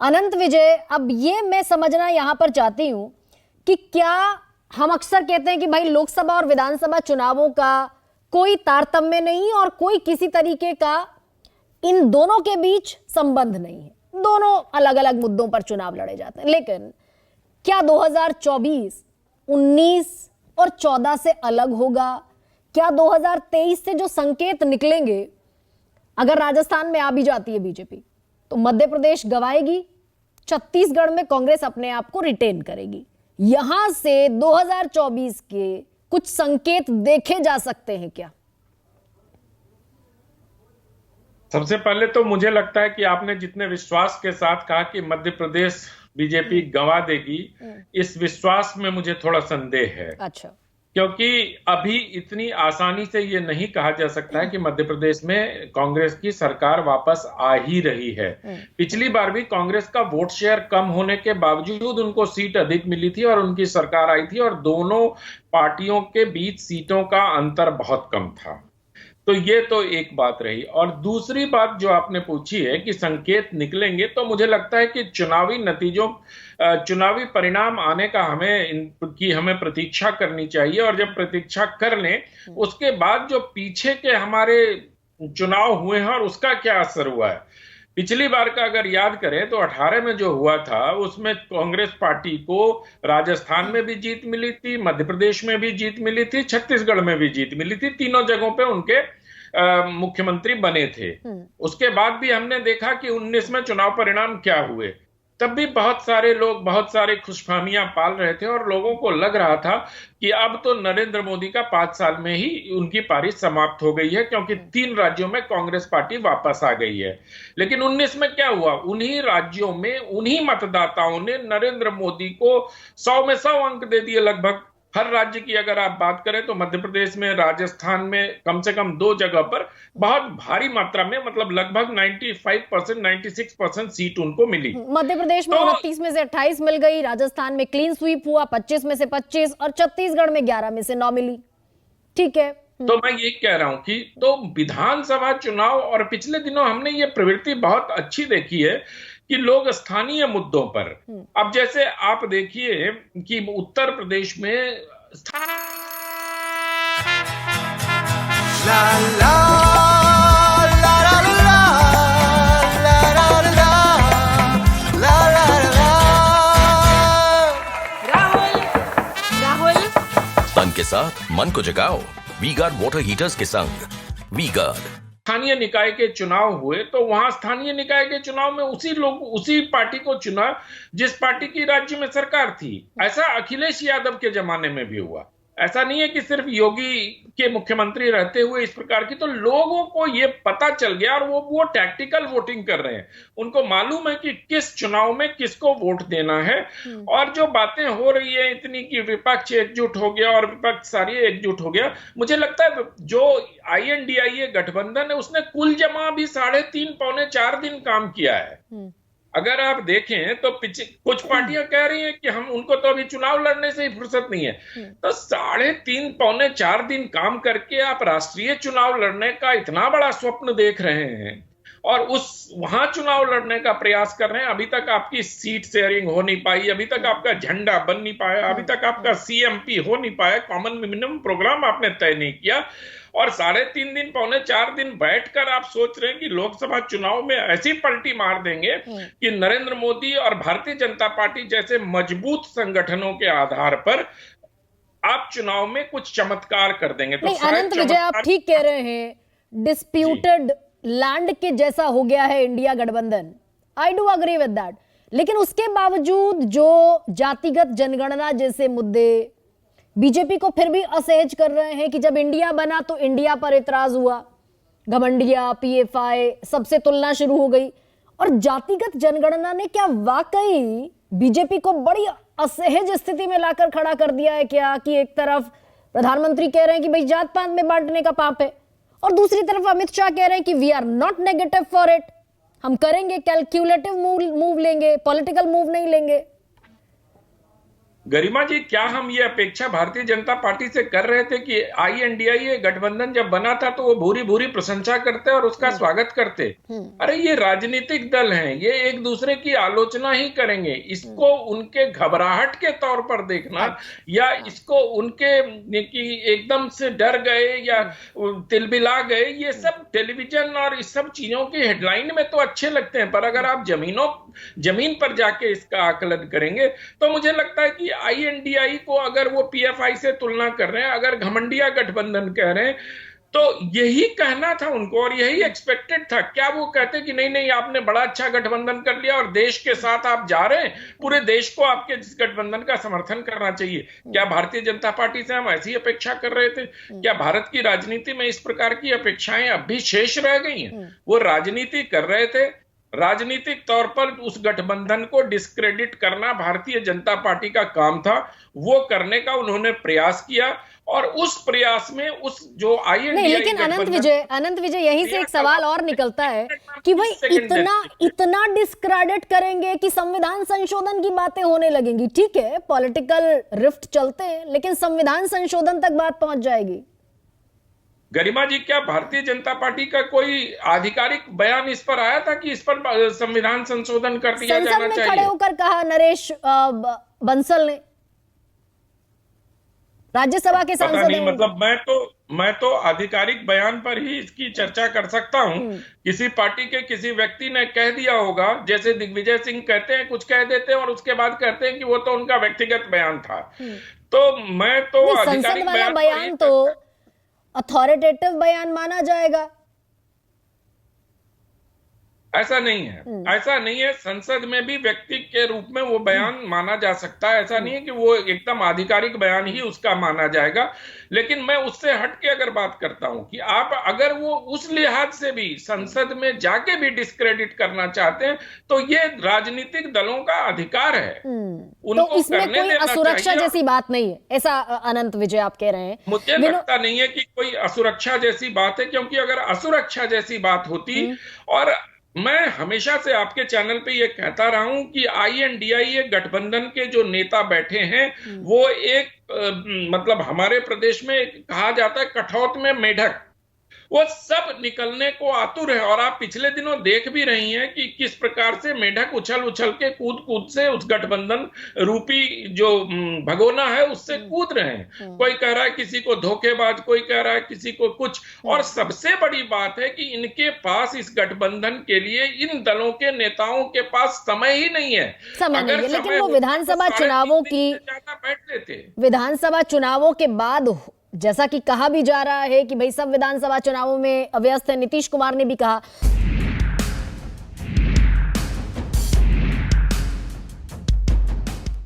अनंत विजय, अब ये मैं समझना यहां पर चाहती हूं कि क्या हम अक्सर कहते हैं कि भाई लोकसभा और विधानसभा चुनावों का कोई तारतम्य नहीं और कोई किसी तरीके का इन दोनों के बीच संबंध नहीं है, दोनों अलग अलग मुद्दों पर चुनाव लड़े जाते हैं, लेकिन क्या 2024 19 और 14 से अलग होगा? क्या 2023 से जो संकेत निकलेंगे, अगर राजस्थान में आ भी जाती है बीजेपी तो मध्य प्रदेश गंवाएगी, छत्तीसगढ़ में कांग्रेस अपने आप को रिटेन करेगी, यहां से 2024 के कुछ संकेत देखे जा सकते हैं क्या? सबसे पहले तो मुझे लगता है कि आपने जितने विश्वास के साथ कहा कि मध्य प्रदेश बीजेपी गंवा देगी, इस विश्वास में मुझे थोड़ा संदेह है। अच्छा, क्योंकि अभी इतनी आसानी से ये नहीं कहा जा सकता है कि मध्य प्रदेश में कांग्रेस की सरकार वापस आ ही रही है। पिछली बार भी कांग्रेस का वोट शेयर कम होने के बावजूद उनको सीट अधिक मिली थी और उनकी सरकार आई थी, और दोनों पार्टियों के बीच सीटों का अंतर बहुत कम था। तो ये तो एक बात रही। और दूसरी बात जो आपने पूछी है कि संकेत निकलेंगे, तो मुझे लगता है कि चुनावी परिणाम आने का हमें प्रतीक्षा करनी चाहिए, और जब प्रतीक्षा कर लें उसके बाद जो पीछे के हमारे चुनाव हुए हैं और उसका क्या असर हुआ है। पिछली बार का अगर याद करें तो 18 में जो हुआ था उसमें कांग्रेस पार्टी को राजस्थान में भी जीत मिली थी, मध्य प्रदेश में भी जीत मिली थी, छत्तीसगढ़ में भी जीत मिली थी, तीनों जगहों पे उनके मुख्यमंत्री बने थे। उसके बाद भी हमने देखा कि 19 में चुनाव परिणाम क्या हुए। तब भी बहुत सारे लोग बहुत सारे खुशफहमियां पाल रहे थे और लोगों को लग रहा था कि अब तो नरेंद्र मोदी का 5 साल में ही उनकी पारी समाप्त हो गई है, क्योंकि 3 राज्यों में कांग्रेस पार्टी वापस आ गई है। लेकिन 19 में क्या हुआ? उन्हीं राज्यों में उन्हीं मतदाताओं ने नरेंद्र मोदी को 100 में 100 अंक दे दिए लगभग। हर राज्य की अगर आप बात करें तो मध्य प्रदेश में, राजस्थान में कम से कम 2 जगह पर बहुत भारी मात्रा में, मतलब लगभग 95% 96% सीट उनको मिली। मध्य प्रदेश में 29 में से 28 मिल गई, राजस्थान में क्लीन स्वीप हुआ, 25 में से 25, और छत्तीसगढ़ में 11 में से 9 मिली। ठीक है, तो मैं ये कह रहा हूं कि तो विधानसभा चुनाव, और पिछले दिनों हमने ये प्रवृत्ति बहुत अच्छी देखी है कि लोग स्थानीय मुद्दों पर, अब जैसे आप देखिए कि उत्तर प्रदेश में ला ला ला ला ला राहुल तन के साथ मन को जगाओ वी गार्ड वाटर हीटर्स के संग। वी गार्ड। स्थानीय निकाय के चुनाव हुए तो वहां स्थानीय निकाय के चुनाव में उसी पार्टी को चुना जिस पार्टी की राज्य में सरकार थी। ऐसा अखिलेश यादव के जमाने में भी हुआ। ऐसा नहीं है कि सिर्फ योगी के मुख्यमंत्री रहते हुए इस प्रकार की। तो लोगों को ये पता चल गया और वो टैक्टिकल वोटिंग कर रहे हैं। उनको मालूम है कि किस चुनाव में किसको वोट देना है। और जो बातें हो रही है इतनी कि विपक्ष एकजुट हो गया और विपक्ष सारी एकजुट हो गया, मुझे लगता है जो INDIA गठबंधन है उसने कुल जमा भी 3.5 पौने 4 दिन काम किया है। अगर आप देखें तो कुछ पार्टियां कह रही हैं कि हम उनको तो अभी चुनाव लड़ने से ही फुर्सत नहीं है। तो 3.5 पौने 4 दिन काम करके आप राष्ट्रीय चुनाव लड़ने का इतना बड़ा स्वप्न देख रहे हैं और वहां चुनाव लड़ने का प्रयास कर रहे हैं। अभी तक आपकी सीट शेयरिंग हो नहीं पाई, अभी तक आपका झंडा बन नहीं पाया, अभी तक आपका CMP हो नहीं पाया, कॉमन मिनिमम प्रोग्राम आपने तय नहीं किया। और 3.5 दिन पौने 4 दिन बैठकर आप सोच रहे हैं कि लोकसभा चुनाव में ऐसी पलटी मार देंगे कि नरेंद्र मोदी और भारतीय जनता पार्टी जैसे मजबूत संगठनों के आधार पर आप चुनाव में कुछ चमत्कार कर देंगे। तो अनंत विजय, आप ठीक कह रहे हैं, डिस्प्यूटेड लैंड के जैसा हो गया है इंडिया गठबंधन। I do agree with that. लेकिन उसके बावजूद जो जातिगत जनगणना जैसे मुद्दे बीजेपी को फिर भी असहज कर रहे हैं कि जब इंडिया बना तो इंडिया पर इतराज हुआ, घमंडिया, PFI सबसे तुलना शुरू हो गई। और जातिगत जनगणना ने क्या वाकई बीजेपी को बड़ी असहज स्थिति में लाकर खड़ा कर दिया है क्या? कि एक तरफ प्रधानमंत्री कह रहे हैं कि भाई जात पात में बांटने का पाप है, और दूसरी तरफ अमित शाह कह रहे हैं कि we are not negative for it, हम करेंगे, कैलकुलेटिव मूव लेंगे, पॉलिटिकल मूव नहीं लेंगे। गरिमा जी, क्या हम ये अपेक्षा भारतीय जनता पार्टी से कर रहे थे कि INDIA गठबंधन जब बना था तो वो भूरी भूरी प्रशंसा करते और उसका स्वागत करते? अरे ये राजनीतिक दल हैं, ये एक दूसरे की आलोचना ही करेंगे। इसको उनके घबराहट के तौर पर देखना या इसको उनके कि एकदम से डर गए या तिलबिला गए, ये सब टेलीविजन और इस सब चीजों की हेडलाइन में तो अच्छे लगते हैं, पर अगर आप जमीन पर जाके इसका आकलन करेंगे तो मुझे लगता है कि INDI को अगर वो PFI से तुलना कर रहे हैं, अगर घमंडिया गठबंधन कह रहे हैं, तो यही कहना था उनको और यही एक्सपेक्टेड था। क्या वो कहते कि नहीं नहीं आपने बड़ा अच्छा गठबंधन कर लिया और देश के साथ आप जा रहे हैं, पूरे देश को आपके इस गठबंधन का समर्थन करना चाहिए? क्या भारतीय जनता पार्टी से हम ऐसी अपेक्षा कर रहे थे? क्या भारत की राजनीति में इस प्रकार की अपेक्षाएं अब भी शेष रह गई हैं? वो राजनीति कर रहे थे, राजनीतिक तौर पर उस गठबंधन को डिस्क्रेडिट करना भारतीय जनता पार्टी का काम था, वो करने का उन्होंने प्रयास किया और उस प्रयास में उस जो INDI नहीं, लेकिन अनंत विजय यही से एक सवाल और निकलता है कि भाई इतना डिस्क्रेडिट करेंगे कि संविधान संशोधन की बातें होने लगेंगी। ठीक है, पॉलिटिकल रिफ्ट चलते हैं, लेकिन संविधान संशोधन तक बात पहुंच जाएगी। गरिमा जी, क्या भारतीय जनता पार्टी का कोई आधिकारिक बयान इस पर आया था कि इस पर संविधान संशोधन कर दिया जाना चाहिए? संसद में खड़े होकर कहा नरेश बंसल ने, राज्यसभा के सांसद नहीं, मतलब मैं तो आधिकारिक बयान पर ही इसकी चर्चा कर सकता हूं। किसी पार्टी के किसी व्यक्ति ने कह दिया होगा, जैसे दिग्विजय सिंह कहते हैं, कुछ कह देते हैं और उसके बाद कहते हैं कि वो तो उनका व्यक्तिगत बयान था। तो मैं तो आधिकारिक बयान तो अथॉरिटेटिव बयान माना जाएगा। ऐसा नहीं है, ऐसा नहीं है। संसद में भी व्यक्ति के रूप में वो बयान माना जा सकता है। ऐसा नहीं है कि वो एकदम आधिकारिक बयान ही उसका माना जाएगा। लेकिन मैं उससे हट के अगर बात करता हूं कि आप अगर वो उस लिहाज से भी संसद में जाके भी डिस्क्रेडिट करना चाहते हैं तो ये राजनीतिक दलों का अधिकार है, तो इसमें कोई असुरक्षा जैसी बात नहीं है, ऐसा अनंत विजय आप कह रहे हैं? मुझे लगता नहीं है कि कोई असुरक्षा जैसी बात है, क्योंकि अगर असुरक्षा जैसी बात होती, और मैं हमेशा से आपके चैनल पे ये कहता रहा हूं कि INDI गठबंधन के जो नेता बैठे हैं वो एक मतलब हमारे प्रदेश में कहा जाता है कठौत में मेढक, वो सब निकलने को आतुर है। और आप पिछले दिनों देख भी रही हैं कि किस प्रकार से मेढक उछल उछल के कूद से उस गठबंधन रूपी जो भगोना है उससे कूद रहे हैं। कोई कह रहा है किसी को धोखेबाज, कोई कह रहा है किसी को कुछ। और सबसे बड़ी बात है कि इनके पास इस गठबंधन के लिए इन दलों के नेताओं के पास समय ही नहीं है। अगर लेकिन वो विधानसभा चुनावों की विधानसभा चुनावों के बाद, जैसा कि कहा भी जा रहा है कि भाई सब विधानसभा चुनावों में अव्यस्त है, नीतीश कुमार ने भी कहा,